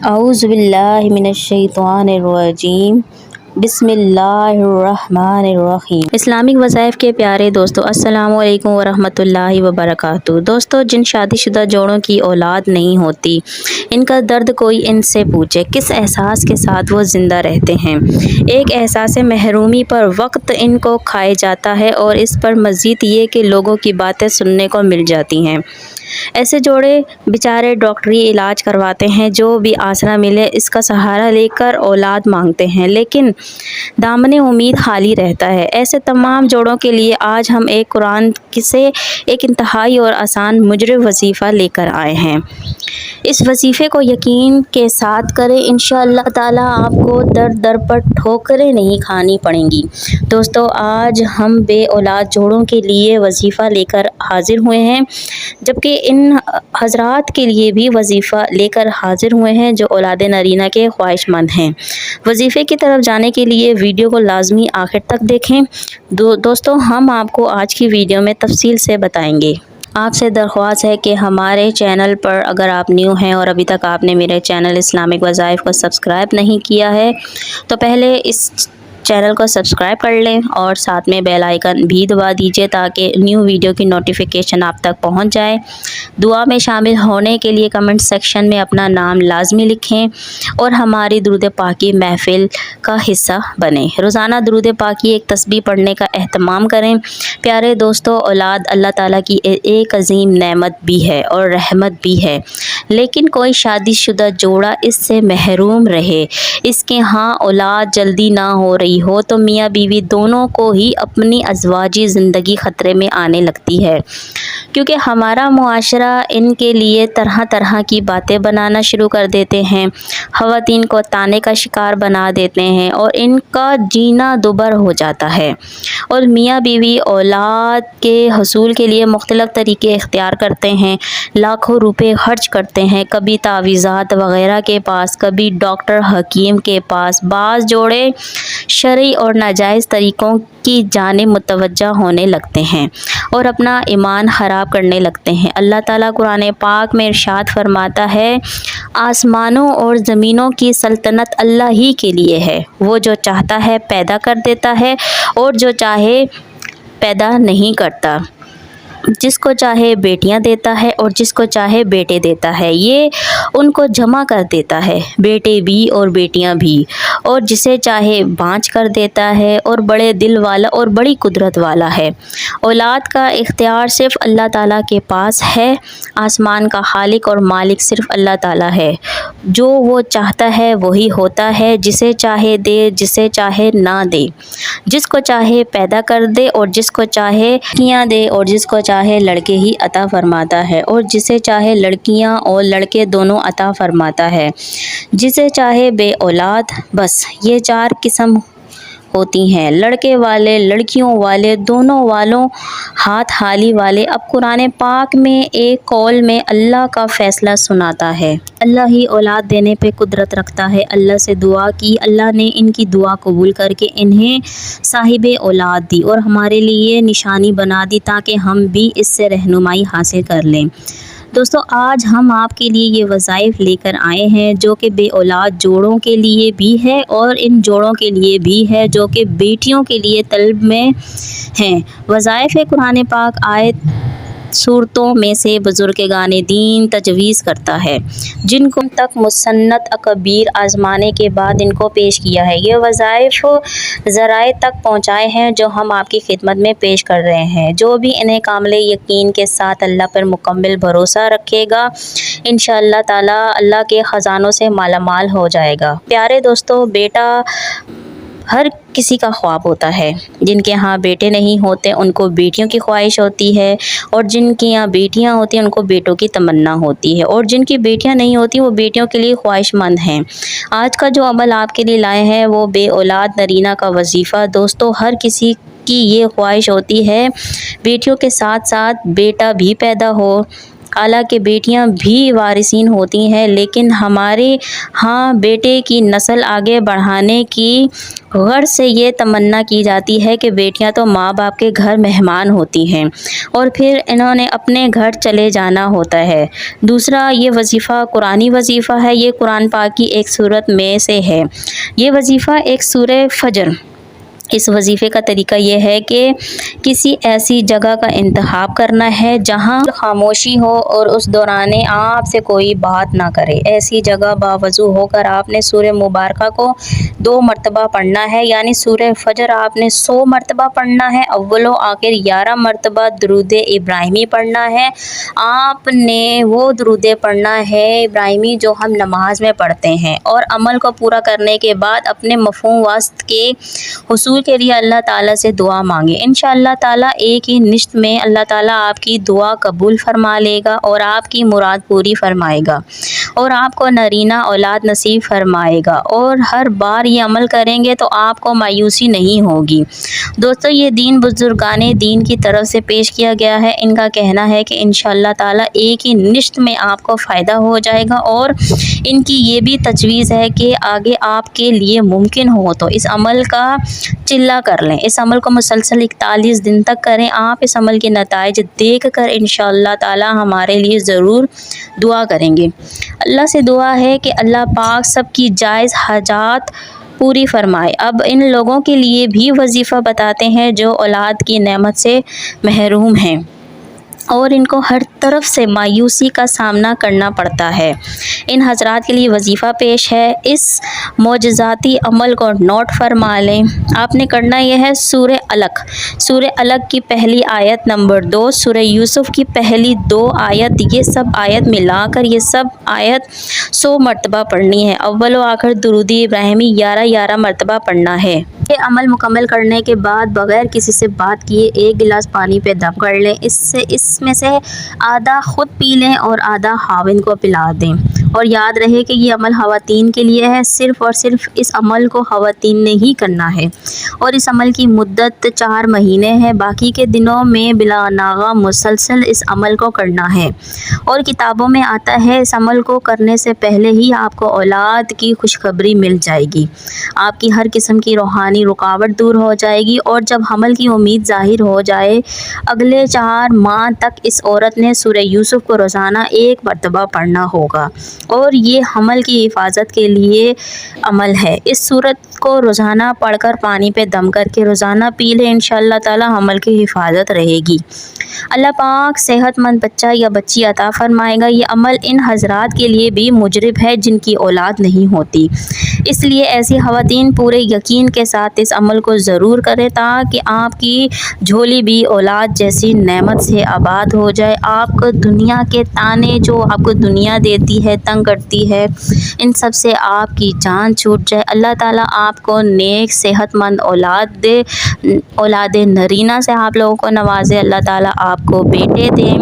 اعوذ باللہ من الشیطان الرجیم بسم اللہ الرحمن الرحیم۔ اسلامک وظائف کے پیارے دوستو، السلام علیکم ورحمۃ اللہ وبرکاتہ۔ دوستو، جن شادی شدہ جوڑوں کی اولاد نہیں ہوتی، ان کا درد کوئی ان سے پوچھے، کس احساس کے ساتھ وہ زندہ رہتے ہیں۔ ایک احساس محرومی پر وقت ان کو کھائے جاتا ہے، اور اس پر مزید یہ کہ لوگوں کی باتیں سننے کو مل جاتی ہیں۔ ایسے جوڑے بیچارے ڈاکٹری علاج کرواتے ہیں، جو بھی آسرا ملے اس کا سہارا لے کر اولاد مانگتے ہیں، لیکن دامن امید خالی رہتا ہے۔ ایسے تمام جوڑوں کے لیے آج ہم ایک قرآن سے ایک انتہائی اور آسان مجرب وظیفہ لے کر آئے ہیں۔ اس وظیفے کو یقین کے ساتھ کریں، انشاءاللہ تعالیٰ آپ کو در در پر ٹھوکریں نہیں کھانی پڑیں گی۔ دوستو، آج ہم بے اولاد جوڑوں کے لیے وظیفہ لے کر حاضر ہوئے ہیں، جبکہ ان حضرات کے لیے بھی وظیفہ لے کر حاضر ہوئے ہیں جو اولاد نرینہ کے خواہش مند ہیں۔ وظیفے کی طرف جانے کے لیے ویڈیو کو لازمی آخر تک دیکھیں۔ دوستو، ہم آپ کو آج کی ویڈیو میں تفصیل سے بتائیں گے۔ آپ سے درخواست ہے کہ ہمارے چینل پر اگر آپ نیو ہیں اور ابھی تک آپ نے میرے چینل اسلامک وظائف کو سبسکرائب نہیں کیا ہے تو پہلے اس چینل کو سبسکرائب کر لیں اور ساتھ میں بیل آئیکن بھی دبا دیجیے تاکہ نیو ویڈیو کی نوٹیفیکیشن آپ تک پہنچ جائے۔ دعا میں شامل ہونے کے لیے کمنٹ سیکشن میں اپنا نام لازمی لکھیں اور ہماری درود پاکی محفل کا حصہ بنیں۔ روزانہ درود پاکی ایک تسبیح پڑھنے کا اہتمام کریں۔ پیارے دوستو، اولاد اللہ تعالیٰ کی ایک عظیم نعمت بھی ہے اور رحمت بھی ہے، لیکن کوئی شادی شدہ جوڑا اس سے محروم رہے، اس کے ہاں اولاد جلدی نہ ہو رہی ہو تو میاں بیوی دونوں کو ہی اپنی ازواجی زندگی خطرے میں آنے لگتی ہے، کیونکہ ہمارا معاشرہ ان کے لیے طرح طرح کی باتیں بنانا شروع کر دیتے ہیں، خواتین کو طعنے کا شکار بنا دیتے ہیں اور ان کا جینا دوبر ہو جاتا ہے، اور میاں بیوی اولاد کے حصول کے لیے مختلف طریقے اختیار کرتے ہیں، لاکھوں روپے خرچ کرتے ہیں، کبھی تعویذات وغیرہ کے پاس، کبھی ڈاکٹر حکیم کے پاس۔ بعض جوڑے شرعی اور ناجائز طریقوں کی جانب متوجہ ہونے لگتے ہیں اور اپنا ایمان خراب کرنے لگتے ہیں۔ اللہ تعالیٰ قرآن پاک میں ارشاد فرماتا ہے، آسمانوں اور زمینوں کی سلطنت اللہ ہی کے لیے ہے، وہ جو چاہتا ہے پیدا کر دیتا ہے اور جو چاہے پیدا نہیں کرتا، جس کو چاہے بیٹیاں دیتا ہے اور جس کو چاہے بیٹے دیتا ہے، یہ ان کو جمع کر دیتا ہے، بیٹے بھی اور بیٹیاں بھی، اور جسے چاہے بانجھ کر دیتا ہے، اور بڑے دل والا اور بڑی قدرت والا ہے۔ اولاد کا اختیار صرف اللہ تعالیٰ کے پاس ہے۔ آسمان کا خالق اور مالک صرف اللہ تعالیٰ ہے، جو وہ چاہتا ہے وہی ہوتا ہے، جسے چاہے دے، جسے چاہے نہ دے، جس کو چاہے پیدا کر دے اور جس کو چاہے لڑکیاں دے اور جس کو چاہے لڑکے ہی عطا فرماتا ہے، اور جسے چاہے لڑکیاں اور لڑکے دونوں عطا فرماتا ہے، جسے چاہے بے اولاد۔ بس یہ چار قسم ہوتی ہیں، لڑکے والے، لڑکیوں والے، دونوں والوں، ہاتھ حالی والے۔ اب قرآن پاک میں ایک قول میں اللہ کا فیصلہ سناتا ہے۔ اللہ ہی اولاد دینے پہ قدرت رکھتا ہے۔ اللہ سے دعا کی، اللہ نے ان کی دعا قبول کر کے انہیں صاحب اولاد دی اور ہمارے لیے نشانی بنا دی تاکہ ہم بھی اس سے رہنمائی حاصل کر لیں۔ دوستو، آج ہم آپ کے لیے یہ وظائف لے کر آئے ہیں جو کہ بے اولاد جوڑوں کے لیے بھی ہے اور ان جوڑوں کے لیے بھی ہے جو کہ بیٹیوں کے لیے طلب میں ہیں۔ وظائف قرآن پاک آیت صورتوں میں سے بزرگان دین تجویز کرتا ہے، جن کو تک مسنت اکابر آزمانے کے بعد ان کو پیش کیا ہے۔ یہ وظائف ذرائع تک پہنچائے ہیں جو ہم آپ کی خدمت میں پیش کر رہے ہیں۔ جو بھی انہیں کامل یقین کے ساتھ اللہ پر مکمل بھروسہ رکھے گا، انشاءاللہ تعالی اللہ کے خزانوں سے مالا مال ہو جائے گا۔ پیارے دوستو، بیٹا ہر کسی کا خواب ہوتا ہے۔ جن کے ہاں بیٹے نہیں ہوتے ان کو بیٹیوں کی خواہش ہوتی ہے، اور جن کی یہاں بیٹیاں ہوتی ہیں ان کو بیٹوں کی تمنا ہوتی ہے، اور جن کی بیٹیاں نہیں ہوتی وہ بیٹیوں کے لیے خواہش مند ہیں۔ آج کا جو عمل آپ کے لیے لائے ہیں وہ بے اولاد نرینہ کا وظیفہ۔ دوستو، ہر کسی کی یہ خواہش ہوتی ہے بیٹیوں کے ساتھ ساتھ بیٹا بھی پیدا ہو، حالانکہ بیٹیاں بھی وارثین ہوتی ہیں، لیکن ہمارے ہاں بیٹے کی نسل آگے بڑھانے کی غرض سے یہ تمنا کی جاتی ہے کہ بیٹیاں تو ماں باپ کے گھر مہمان ہوتی ہیں اور پھر انہوں نے اپنے گھر چلے جانا ہوتا ہے۔ دوسرا یہ وظیفہ قرآنی وظیفہ ہے، یہ قرآن پاک کی ایک سورت میں سے ہے۔ یہ وظیفہ ایک سورہ فجر۔ اس وظیفے کا طریقہ یہ ہے کہ کسی ایسی جگہ کا انتخاب کرنا ہے جہاں خاموشی ہو اور اس دوران آپ سے کوئی بات نہ کرے۔ ایسی جگہ باوضو ہو کر آپ نے سورہ مبارکہ کو 2 مرتبہ پڑھنا ہے، یعنی سورہ فجر آپ نے 100 مرتبہ پڑھنا ہے، اول و آخر 11 مرتبہ درود ابراہیمی پڑھنا ہے۔ آپ نے وہ درود پڑھنا ہے ابراہیمی جو ہم نماز میں پڑھتے ہیں، اور عمل کو پورا کرنے کے بعد اپنے مفہوم وسط کے حصول کے لیے اللہ تعالیٰ سے دعا مانگے۔ انشاءاللہ تعالیٰ ایک ہی نشست میں اللہ تعالیٰ آپ کی دعا قبول فرما لے گا اور آپ کی مراد پوری فرمائے گا اور آپ کو نرینہ اولاد نصیب فرمائے گا، اور ہر بار یہ عمل کریں گے تو آپ کو مایوسی نہیں ہوگی۔ دوستو، یہ دین بزرگان دین کی طرف سے پیش کیا گیا ہے۔ ان کا کہنا ہے کہ انشاءاللہ تعالیٰ ایک ہی نشست میں آپ کو فائدہ ہو جائے گا، اور ان کی یہ بھی تجویز ہے کہ آگے آپ کے لیے ممکن ہو تو اس عمل کا چلہ کر لیں۔ اس عمل کو مسلسل 41 دن تک کریں۔ آپ اس عمل کے نتائج دیکھ کر انشاءاللہ تعالی ہمارے لیے ضرور دعا کریں گے۔ اللہ سے دعا ہے کہ اللہ پاک سب کی جائز حاجات پوری فرمائے۔ اب ان لوگوں کے لیے بھی وظیفہ بتاتے ہیں جو اولاد کی نعمت سے محروم ہیں اور ان کو ہر طرف سے مایوسی کا سامنا کرنا پڑتا ہے۔ ان حضرات کے لیے وظیفہ پیش ہے۔ اس معجزاتی عمل کو نوٹ فرما لیں۔ آپ نے کرنا یہ ہے سورہ علق، سورہ علق کی پہلی آیت نمبر 2، سورہ یوسف کی پہلی 2 آیت، یہ سب آیت ملا کر یہ سب آیت 100 مرتبہ پڑھنی ہے۔ اول و آخر درود ابراہیمی 11 مرتبہ پڑھنا ہے۔ یہ عمل مکمل کرنے کے بعد بغیر کسی سے بات کیے 1 گلاس پانی پہ دم کر لیں۔ اس میں سے آدھا خود پی لیں اور آدھا خاوند کو پلا دیں، اور یاد رہے کہ یہ عمل خواتین کے لیے ہے۔ صرف اور صرف اس عمل کو خواتین نے ہی کرنا ہے، اور اس عمل کی مدت 4 مہینے ہے۔ باقی کے دنوں میں بلا ناغہ مسلسل اس عمل کو کرنا ہے، اور کتابوں میں آتا ہے اس عمل کو کرنے سے پہلے ہی آپ کو اولاد کی خوشخبری مل جائے گی، آپ کی ہر قسم کی روحانی رکاوٹ دور ہو جائے گی، اور جب حمل کی امید ظاہر ہو جائے اگلے 4 ماہ تک اس عورت نے سورہ یوسف کو روزانہ 1 مرتبہ پڑھنا ہوگا، اور یہ حمل کی حفاظت کے لیے عمل ہے۔ اس سورت کو روزانہ پڑھ کر پانی پہ دم کر کے روزانہ پی لیں، انشاءاللہ تعالی حمل کی حفاظت رہے گی۔ اللہ پاک صحت مند بچہ یا بچی عطا فرمائے گا۔ یہ عمل ان حضرات کے لیے بھی مجرب ہے جن کی اولاد نہیں ہوتی، اس لیے ایسی خواتین پورے یقین کے ساتھ اس عمل کو ضرور کریں تاکہ آپ کی جھولی بھی اولاد جیسی نعمت سے آباد ہو جائے۔ آپ کو دنیا کے تانے جو آپ کو دنیا دیتی ہے، تنگ کرتی ہے، ان سب سے آپ کی جان چھوٹ جائے۔ اللہ تعالیٰ آپ کو نیک صحت مند اولاد دے، اولاد نرینہ سے آپ لوگوں کو نوازے۔ اللہ تعالیٰ آپ کو بیٹے دیں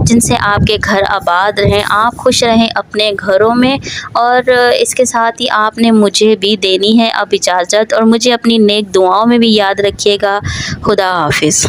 جن سے آپ کے گھر آباد رہیں، آپ خوش رہیں اپنے گھروں میں۔ اور اس کے ساتھ ہی آپ نے مجھے بھی دینی ہے اب اجازت، اور مجھے اپنی نیک دعاؤں میں بھی یاد رکھیے گا۔ خدا حافظ۔